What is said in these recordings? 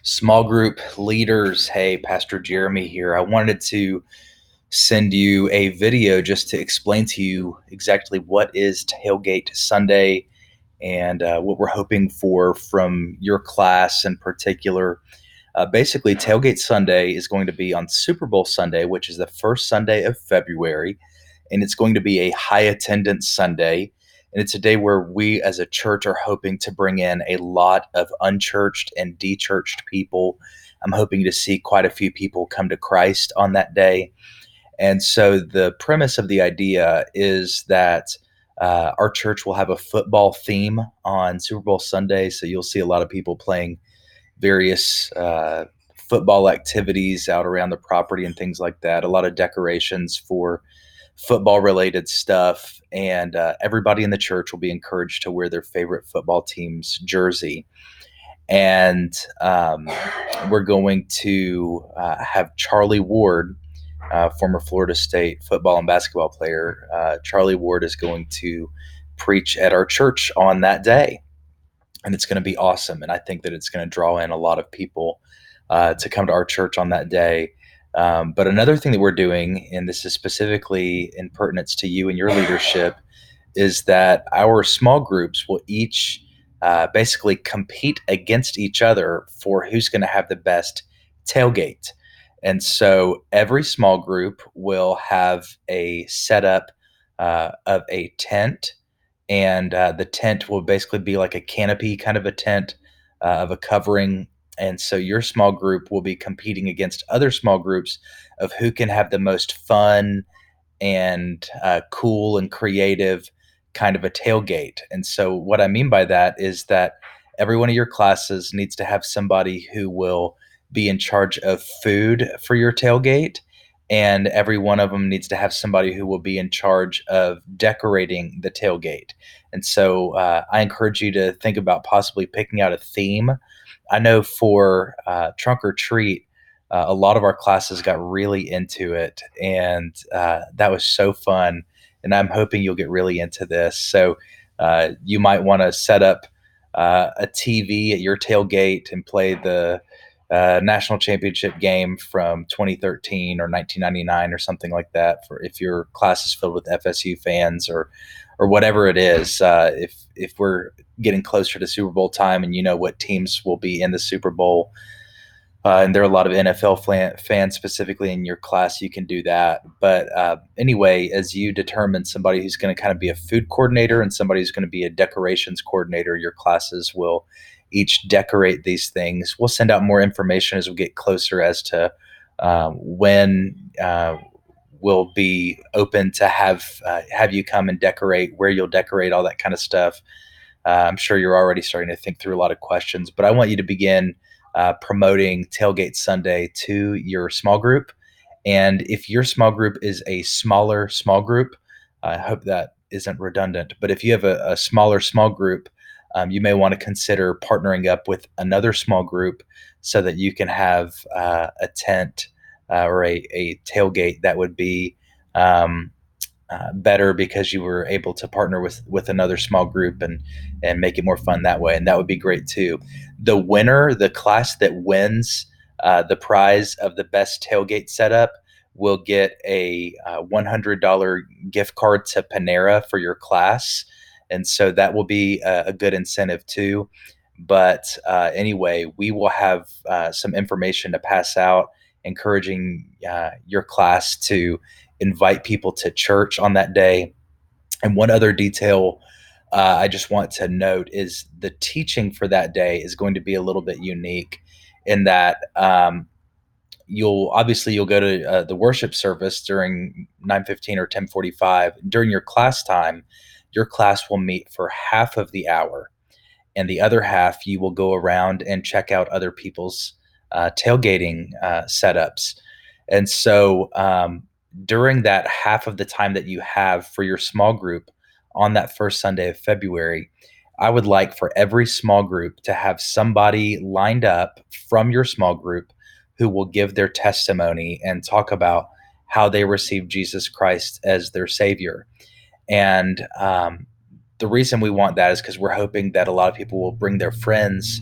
Small group leaders, hey, Pastor Jeremy here. I wanted to send you a video just to explain to you exactly what is Tailgate Sunday and what we're hoping for from your class in particular. Basically, Tailgate Sunday is going to be on Super Bowl Sunday, which is the first Sunday of February, and it's going to be a high attendance Sunday. And it's a day where we as a church are hoping to bring in a lot of unchurched and dechurched people. I'm hoping to see quite a few people come to Christ on that day. And so the premise of the idea is that our church will have a football theme on Super Bowl Sunday. So you'll see a lot of people playing various football activities out around the property and things like that. A lot of decorations for football related stuff. And everybody in the church will be encouraged to wear their favorite football team's jersey. And we're going to have Charlie Ward, former Florida State football and basketball player. Charlie Ward is going to preach at our church on that day, and it's going to be awesome. And I think that it's going to draw in a lot of people to come to our church on that day. But another thing that we're doing, and this is specifically in pertinence to you and your leadership, is that our small groups will each basically compete against each other for who's going to have the best tailgate. And so every small group will have a setup of a tent, and the tent will basically be like a canopy kind of a tent of a covering. And so your small group will be competing against other small groups of who can have the most fun and cool and creative kind of a tailgate. And so what I mean by that is that every one of your classes needs to have somebody who will be in charge of food for your tailgate, and every one of them needs to have somebody who will be in charge of decorating the tailgate. And so I encourage you to think about possibly picking out a theme. I know for trunk or treat, a lot of our classes got really into it, and that was so fun. And I'm hoping you'll get really into this. So you might want to set up a TV at your tailgate and play the national championship game from 2013 or 1999 or something like that. For if your class is filled with FSU fans or whatever it is, if we're getting closer to Super Bowl time and you know what teams will be in the Super Bowl, and there are a lot of NFL fans specifically in your class, you can do that. But anyway, as you determine somebody who's going to kind of be a food coordinator and somebody who's going to be a decorations coordinator, your classes will each decorate these things. We'll send out more information as we get closer as to when we'll be open to have you come and decorate, where you'll decorate, all that kind of stuff. I'm sure you're already starting to think through a lot of questions, but I want you to begin promoting Tailgate Sunday to your small group. And if your small group is a smaller small group, I hope that isn't redundant, but if you have a smaller small group, you may want to consider partnering up with another small group so that you can have a tent or a tailgate that would be better because you were able to partner with another small group and make it more fun that way. And that would be great too. The winner, the class that wins the prize of the best tailgate setup, will get a $100 gift card to Panera for your class. And so that will be a good incentive too. But anyway, we will have some information to pass out, encouraging your class to invite people to church on that day. And one other detail I just want to note is the teaching for that day is going to be a little bit unique in that you'll go to the worship service during 9:15 or 10:45. During your class time, your class will meet for half of the hour, and the other half you will go around and check out other people's tailgating setups. And so during that half of the time that you have for your small group on that first Sunday of February, I would like for every small group to have somebody lined up from your small group who will give their testimony and talk about how they received Jesus Christ as their Savior. And the reason we want that is because we're hoping that a lot of people will bring their friends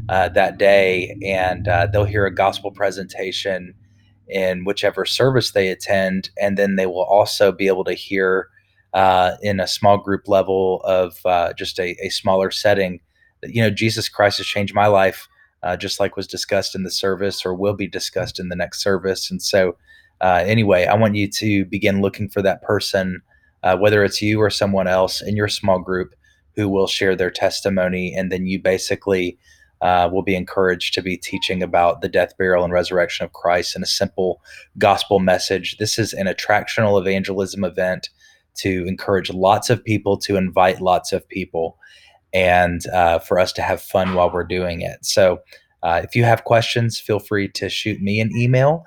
that day, and they'll hear a gospel presentation in whichever service they attend, and then they will also be able to hear in a small group level of just a smaller setting that Jesus Christ has changed my life, just like was discussed in the service or will be discussed in the next service. And so, anyway, I want you to begin looking for that person, whether it's you or someone else in your small group who will share their testimony, and then you basically will be encouraged to be teaching about the death, burial, and resurrection of Christ in a simple gospel message. This is an attractional evangelism event to encourage lots of people, to invite lots of people, and for us to have fun while we're doing it. So, if you have questions, feel free to shoot me an email,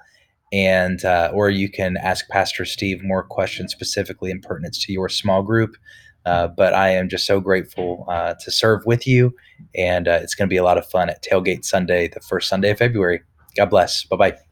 and or you can ask Pastor Steve more questions specifically in pertinence to your small group. But I am just so grateful to serve with you, and it's going to be a lot of fun at Tailgate Sunday, the first Sunday of February. God bless. Bye bye.